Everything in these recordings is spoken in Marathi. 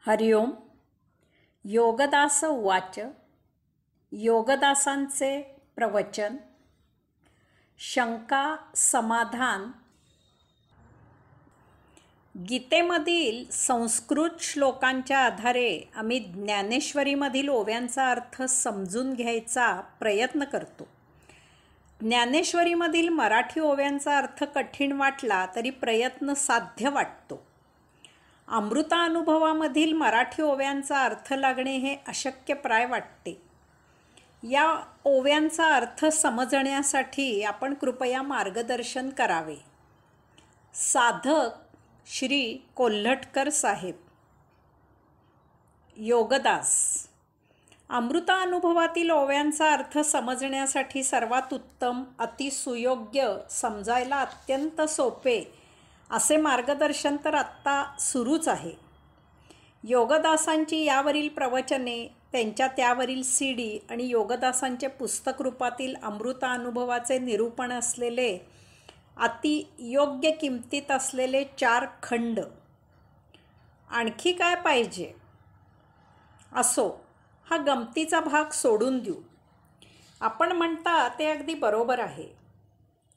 हरिओम. योगदास उवाच. योगदासांचे प्रवचन. शंका समाधान. गीतेमधील संस्कृत श्लोकांच्या आधारे आम्ही ज्ञानेश्वरीमधील ओव्यांचा अर्थ समजून घ्यायचा प्रयत्न करतो. ज्ञानेश्वरीमधील मराठी ओव्यांचा अर्थ कठीण वाटला तरी प्रयत्न साध्य वाटतो. अमृतानुभवामधील मराठी ओव्यांचा अर्थ लागणे हे अशक्यप्राय वाटते. या ओव्यांचा अर्थ समजण्यासाठी आपण कृपया मार्गदर्शन करावे. साधक श्री कोल्हटकर साहेब. योगदास. अमृतानुभवातील ओव्यांचा अर्थ समजण्यासाठी सर्वात उत्तम, अतिसुयोग्य, समजायला अत्यंत सोपे असे मार्गदर्शन तर आत्ता सुरूच आहे. योगदासांची यावरील प्रवचने, त्यांच्या त्यावरील CD आणि योगदासांचे पुस्तक रूपातील अमृतानुभवाचे निरूपण असलेले अतियोग्य किमतीत असलेले 4 खंड. आणखी काय पाहिजे? असो, हा गमतीचा भाग सोडून देऊ. आपण म्हणता ते अगदी बरोबर आहे.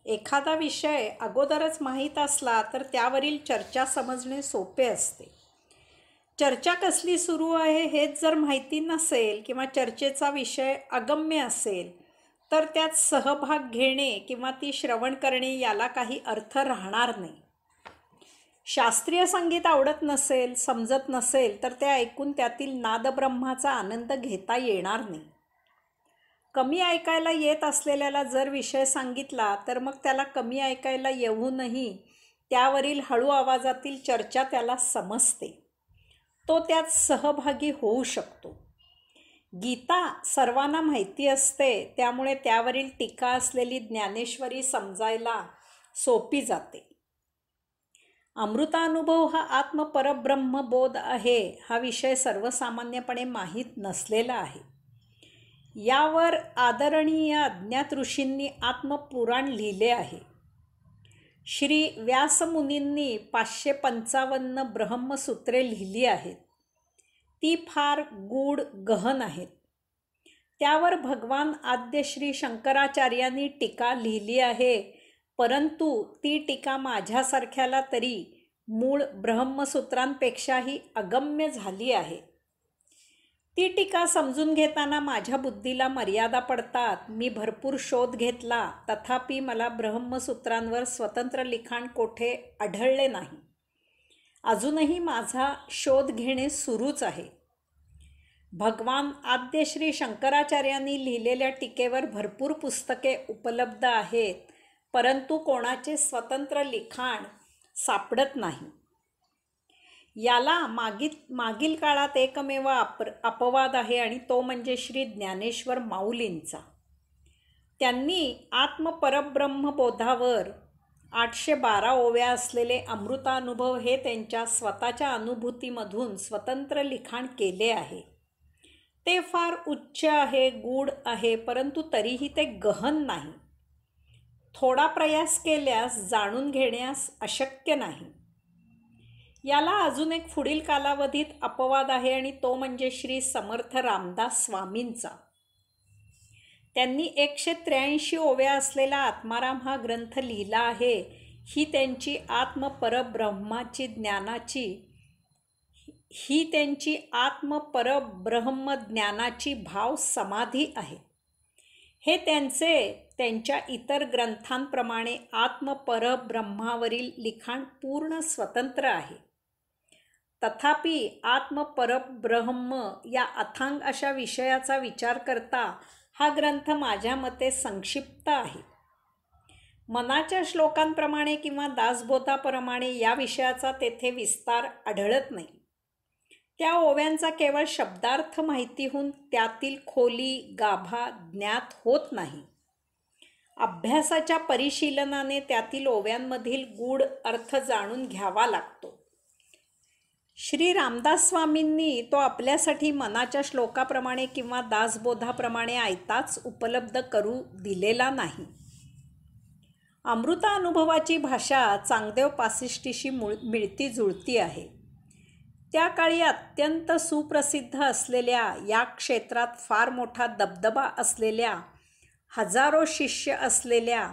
एखादा विषय अगोदरच माहीत असला तर त्यावरील चर्चा समजणे सोपे असते. चर्चा कसली सुरू आहे हेच जर माहिती नसेल किंवा चर्चेचा विषय अगम्य असेल तर त्यात सहभाग घेणे किंवा ती श्रवण करणे याला काही अर्थ राहणार नाही. शास्त्रीय संगीत आवडत नसेल, समजत नसेल तर ते ऐकून त्यातील नादब्रह्माचा आनंद घेता येणार नाही. कमी ऐकायला येत असलेल्याला जर विषय सांगितला तर मग त्याला कमी ऐकायला येऊनही त्यावरील हळू आवाजातील चर्चा त्याला समजते. तो त्यात सहभागी होऊ शकतो. गीता सर्वांना माहिती असते, त्यामुळे त्यावरील टीका असलेली ज्ञानेश्वरी समजायला सोपी जाते. अमृतानुभव हा आत्मपरब्रह्मबोध आहे हा विषय सर्वसामान्यपणे माहीत नसलेला आहे. यावर आदरणीय अज्ञात ऋषींनी आत्मपुराण लिहिले आहे. श्री व्यासमुनींनी 555 ब्रह्मसूत्रे लिहिली आहेत. ती फार गूढ गहन आहेत. त्यावर भगवान आद्य श्री शंकराचार्यांनी टीका लिहिली आहे, परंतु ती टीका माझ्यासारख्याला तरी मूळ ब्रह्मसूत्रांपेक्षाही अगम्य झाली आहे. ती टीका समजून घेताना माझ्या बुद्धीला मर्यादा पडतात. मी भरपूर शोध घेतला, तथापि मला ब्रह्मसूत्रांवर स्वतंत्र लिखाण कोठे आढळले नाही. अजूनही माझा शोध घेणे सुरूच आहे. भगवान आद्य श्री शंकराचार्यांनी लिहिलेल्या टीकेवर भरपूर पुस्तके उपलब्ध आहेत, परंतु कोणाचे स्वतंत्र लिखाण सापडत नाही. याला मागील काळात एकमेव अपवाद आहे आणि तो म्हणजे श्री ज्ञानेश्वर माऊलींचा. त्यांनी आत्मपरब्रह्मबोधावर 812 ओव्या असलेले अमृतानुभव हे त्यांच्या स्वतःच्या अनुभूतीमधून स्वतंत्र लिखाण केले आहे. ते फार उच्च आहे, गूढ आहे, परंतु तरीही ते गहन नाही. थोडा प्रयास केल्यास जाणून घेण्यास अशक्य नाही. याला अजून एक पुढील कालावधीत अपवाद आहे आणि तो म्हणजे श्री समर्थ रामदास स्वामींचा. त्यांनी 183 ओव्या असलेला आत्माराम हा ग्रंथ लिहिला आहे. ही त्यांची आत्मपरब्रह्मज्ञानाची भाव समाधी आहे. हे त्यांच्या इतर ग्रंथांप्रमाणे आत्मपरब्रह्मावरील लिखाण पूर्ण स्वतंत्र आहे. तथापि आत्मपरब्रह्म या अथांग अशा विषयाचा विचार करता हा ग्रंथ माझ्या मते संक्षिप्त आहे. मनाच्या श्लोकांप्रमाणे किंवा दासबोधाप्रमाणे या विषयाचा तेथे विस्तार आढळत नाही. त्या ओव्यांचा केवळ शब्दार्थ माहितीहून त्यातील खोली, गाभा ज्ञात होत नाही. अभ्यासाच्या परिशीलनाने त्यातील ओव्यांमधील गूढ अर्थ जाणून घ्यावा लागतो. श्री रामदास स्वामींनी तो आपल्यासाठी मनाच्या श्लोकाप्रमाणे किंवा दासबोधाप्रमाणे आयताच उपलब्ध करू दिलेला नाही. अमृतानुभवाची भाषा चांगदेव पासिष्ठीशी मिळती जुळती आहे. त्या काळी अत्यंत सुप्रसिद्ध असलेल्या, या क्षेत्रात फार मोठा दबदबा असलेल्या, हजारो शिष्य असलेल्या,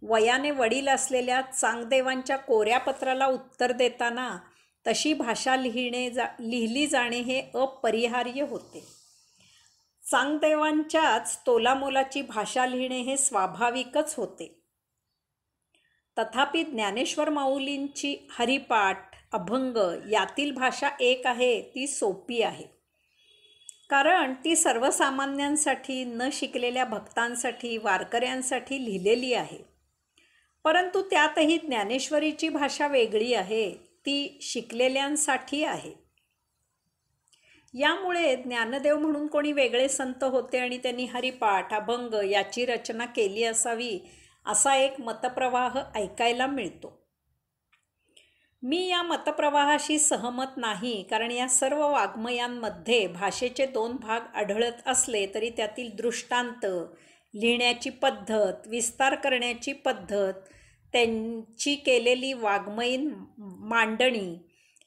वयाने वडील असलेल्या चांगदेवांच्या कोऱ्या पत्राला उत्तर देताना तशी भाषा लिहिली जाणे हे अपरिहार्य होते. चांगदेवांच्याच तोलामोलाची भाषा लिहिणे हे स्वाभाविकच होते. तथापि ज्ञानेश्वर माऊलींची हरिपाठ, अभंग यातील भाषा एक आहे, ती सोपी आहे. कारण ती सर्वसामान्यांसाठी, न शिकलेल्या भक्तांसाठी, वारकऱ्यांसाठी लिहिलेली आहे. परंतु त्यातही ज्ञानेश्वरीची भाषा वेगळी आहे, ती शिकलेल्यांसाठी आहे. यामुळे ज्ञानदेव म्हणून कोणी वेगळे संत होते आणि त्यांनी हरिपाठ, अभंग याची रचना केली असावी, असा एक मतप्रवाह ऐकायला मिळतो. मी या मतप्रवाहाशी सहमत नाही, कारण या सर्व वाङ्मयांमध्ये भाषेचे 2 भाग आढळत असले तरी त्यातील दृष्टांत, लिहिण्याची पद्धत, विस्तार करण्याची पद्धत, त्यांची केलेली वाङ्मयीन मांडणी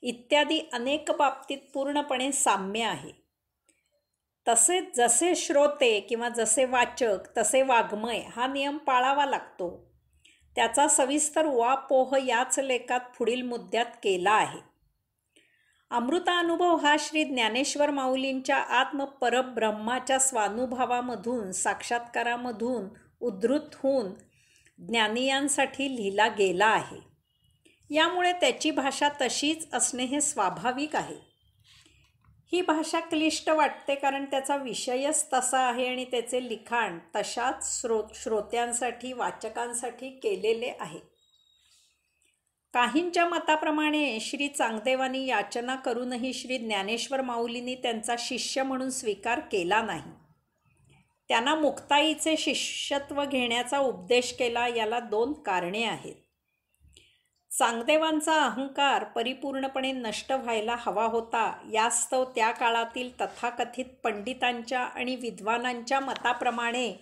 इत्यादी अनेक बाबतीत पूर्णपणे साम्य आहे. तसेच जसे श्रोते किंवा जसे वाचक तसे वाङ्मय हा नियम पाळावा लागतो. त्याचा सविस्तर उहापोह याच लेखात पुढील मुद्द्यात केला आहे. अमृतानुभव हा श्री ज्ञानेश्वर माऊलींच्या आत्मपरब्रह्माच्या स्वानुभवामधून, साक्षात्कारामधून उद्धृत होऊन ज्ञानियांसाठी लिहिला गेला आहे. यामुळे त्याची भाषा तशीच असणे हे स्वाभाविक आहे. ही भाषा क्लिष्ट वाटते कारण त्याचा विषयच तसा आहे आणि त्याचे लिखाण तशाच श्रोत्यांसाठी, वाचकांसाठी केलेले आहे. काहींच्या मताप्रमाणे श्री चांगदेवांनी याचना करूनही श्री ज्ञानेश्वर माऊलींनी त्यांचा शिष्य म्हणून स्वीकार केला नाही. त्यांना मुक्ताईचे शिष्यत्व घेण्याचा उपदेश केला. याला 2 कारणे आहेत. चांगदेवांचा अहंकार परिपूर्णपणे नष्ट व्हायला हवा होता. यास्तव त्या काळातील तथाकथित पंडितांच्या आणि विद्वानांच्या मताप्रमाणे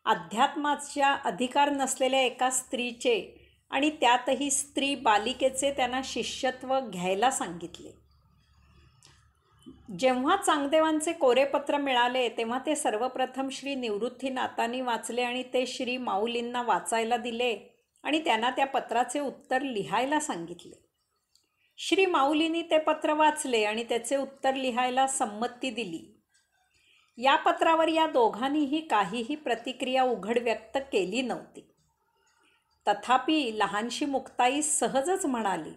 अध्यात्माचा अधिकार नसलेल्या एका स्त्रीचे आणि त्यातही स्त्री बालिकेचे त्यांना शिष्यत्व घ्यायला सांगितले. जेव्हा चांगदेवांचे कोरेपत्र मिळाले तेव्हा ते सर्वप्रथम श्री निवृत्तीनाथांनी वाचले आणि ते श्री माऊलींना वाचायला दिले आणि त्यांना त्या पत्राचे उत्तर लिहायला सांगितले. श्री माऊलींनी ते पत्र वाचले आणि त्याचे उत्तर लिहायला संमती दिली. या पत्रावर या दोघांनीही काहीही प्रतिक्रिया उघड व्यक्त केली नव्हती. तथापि लहानशी मुक्ताई सहजच म्हणाली,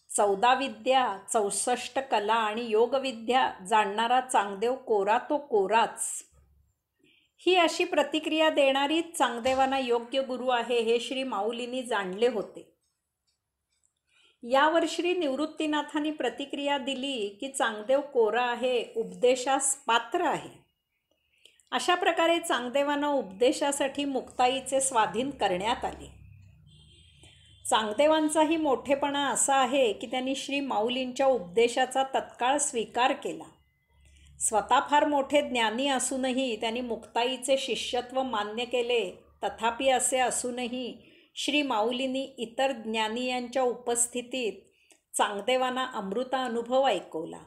14 विद्या, 64 कला आणि योगविद्या जाणणारा चांगदेव कोरा तो कोराच. ही अशी प्रतिक्रिया देणारीच चांगदेवांना योग्य गुरु आहे हे श्री माऊलींनी जाणले होते. यावर श्री निवृत्तीनाथांनी प्रतिक्रिया दिली की चांगदेव कोरा आहे, उपदेशास पात्र आहे. अशा प्रकारे चांगदेवांना उपदेशासाठी मुक्ताईचे स्वाधीन करण्यात आले. चांगदेवांचाही मोठेपणा असा आहे की त्यांनी श्री माऊलींच्या उपदेशाचा तत्काळ स्वीकार केला. स्वतः फार मोठे ज्ञानी असूनही त्यांनी मुक्ताईचे शिष्यत्व मान्य केले. तथापि असे असूनही श्री माऊलींनी इतर ज्ञानियांच्या उपस्थितीत चांगदेवांना अमृतानुभव ऐकवला.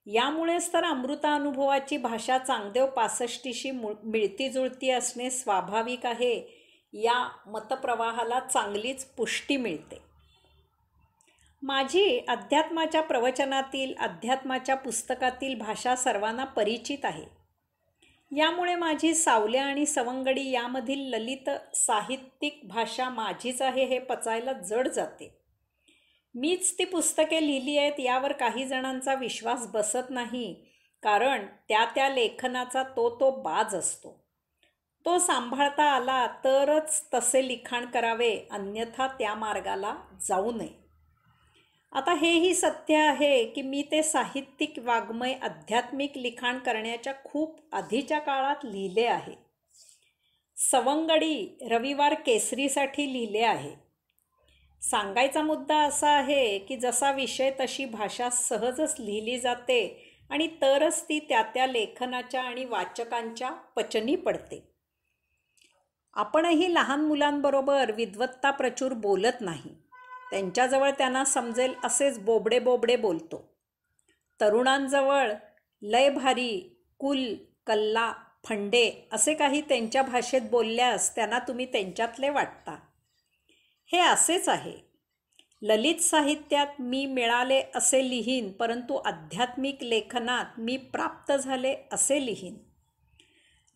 यामुळेच तर अमृतानुभवाची भाषा चांगदेव 65शी मिळती जुळती असणे स्वाभाविक आहे. या मतप्रवाहाला चांगलीच पुष्टी मिळते. माझी अध्यात्माच्या प्रवचनातील, अध्यात्माच्या पुस्तकातील भाषा सर्वांना परिचित आहे. यामुळे माझी सावल्या आणि सवंगडी यामधील ललित साहित्यिक भाषा माझीच आहे हे पचायला जड जाते. मीच ती पुस्तके लिहिली आहेत यावर काही जणांचा विश्वास बसत नाही, कारण त्या लेखनाचा तो बाज असतो. तो सांभाळता आला तरच तसे लिखाण करावे, अन्यथा त्या मार्गाला जाऊ नये. आता हेही सत्य आहे की मी ते साहित्यिक, वाङ्मय, आध्यात्मिक लिखाण करण्याच्या खूप आधीच्या काळात लिहिले आहे. सवंगडी रविवार केसरीसाठी लिहिले आहे. सांगायचा मुद्दा असा आहे की जसा विषय तशी भाषा सहजच लिहिली जाते आणि तरच ती त्या लेखनाच्या आणि वाचकांच्या पचनी पडते. आपणही लहान मुलांबरोबर विद्वत्ता प्रचूर बोलत नाही. त्यांच्याजवळ त्यांना समजेल असेच बोबडे बोबडे बोलतो. तरुणांजवळ लय भारी, कुल, कल्ला, फंडे असे काही त्यांच्या भाषेत बोलल्यास त्यांना तुम्ही त्यांच्यातले वाटता. हे असेच आहे. ललित साहित्यात मी मिळाले असे लिहीन, परंतु आध्यात्मिक लेखनात मी प्राप्त झाले असे लिहीन.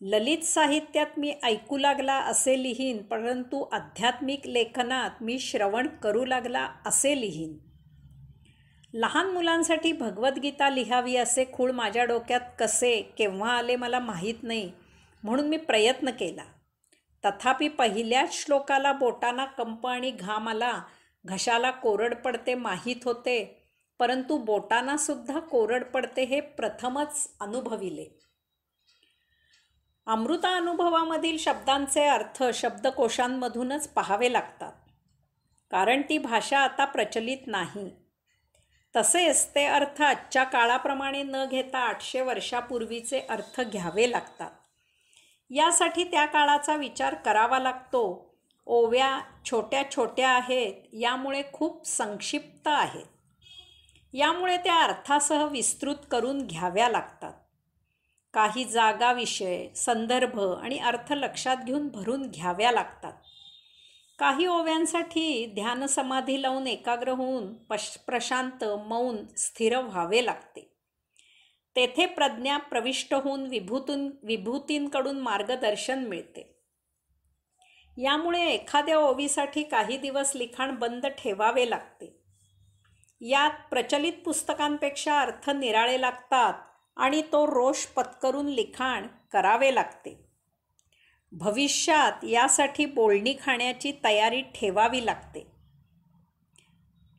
ललित साहित्यात मी ऐकू लागला असे लिहीन, परंतु आध्यात्मिक लेखनात मी श्रवण करू लागला असे लिहीन. लहान मुलांसाठी भगवद्गीता लिहावी असे खूळ माझ्या डोक्यात कसे केव्हा आले मला माहीत नाही, म्हणून मी प्रयत्न केला. तथापि पहिल्याच श्लोकाला बोटांना कंप आणि घाम आला. घशाला कोरड पडते माहीत होते, परंतु बोटांना सुद्धा कोरड पडते हे प्रथमच अनुभविले. अमृता अनुभवामधील शब्दांचे अर्थ शब्दकोशांमधूनच पाहावे लागतात, कारण ती भाषा आता प्रचलित नाही. तसेच ते अर्थ आजच्या काळाप्रमाणे न घेता 800 वर्षापूर्वीचे अर्थ घ्यावे लागतात. यासाठी त्या काळाचा विचार करावा लागतो. ओव्या छोट्या छोट्या आहेत, यामुळे खूप संक्षिप्त आहेत. यामुळे त्या अर्थासह विस्तृत करून घ्याव्या लागतात. काही जागा, विषय, संदर्भ आणि अर्थ लक्षात घेऊन भरून घ्याव्या लागतात. काही ओव्यांसाठी ध्यानसमाधी लावून एकाग्र होऊन प्रशांत, मौन, स्थिर व्हावे लागते. तेथे प्रज्ञा प्रविष्ट होऊन विभूतींकडून मार्गदर्शन मिळते. यामुळे एखाद्या ओवीसाठी काही दिवस लिखाण बंद ठेवावे लागते. यात प्रचलित पुस्तकांपेक्षा अर्थ निराळे लागतात आणि तो रोष पत्करून लिखाण करावे लागते. भविष्यात यासाठी बोलणी खाण्याची तयारी ठेवावी लागते.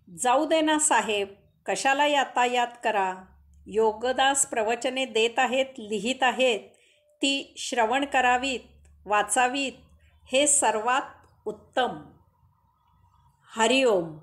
जाऊ दे ना साहेब, कशाला यातायात करा. योगदास प्रवचने देत आहेत, लिहित आहेत, ती श्रवण करावीत, वाचावीत, हे सर्वात उत्तम. हरिओम.